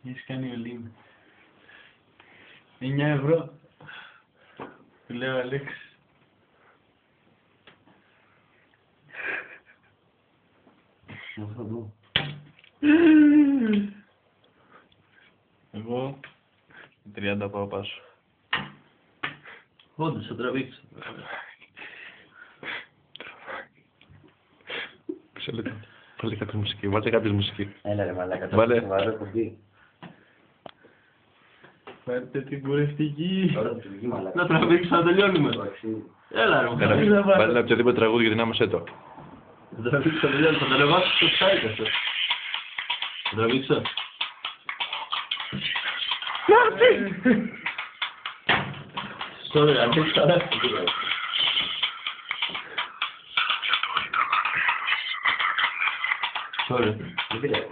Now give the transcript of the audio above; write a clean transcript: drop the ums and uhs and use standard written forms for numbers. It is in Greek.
Έχεις κάνει ολίμι. 9 ευρώ. Του λέω Αλέξη. Εγώ 30 πάω πάσο. Όντως, θα τραβήξω. Μισό λεπτό. Βάλτε κάποια μουσική, βάλτε κάποια μουσική. Έλα ρε μαλάκα, Βάλε. το βάζω κουμπί. Φέρτε την κουρευτική. Τώρα του βγει μαλάκα. Να τραβήξω, να τελειώνουμε. Έλα ρε μαλάκα. Βάλε ένα οποιοδήποτε τραγούδι γιατί να είμαστε το. Θα τραβήξω, τελειώνω, θα το ανεβάσω στο site αυτό. Θα τραβήξω. Sorry, αρχίζει καλά. Sorry, δεν πειράζει.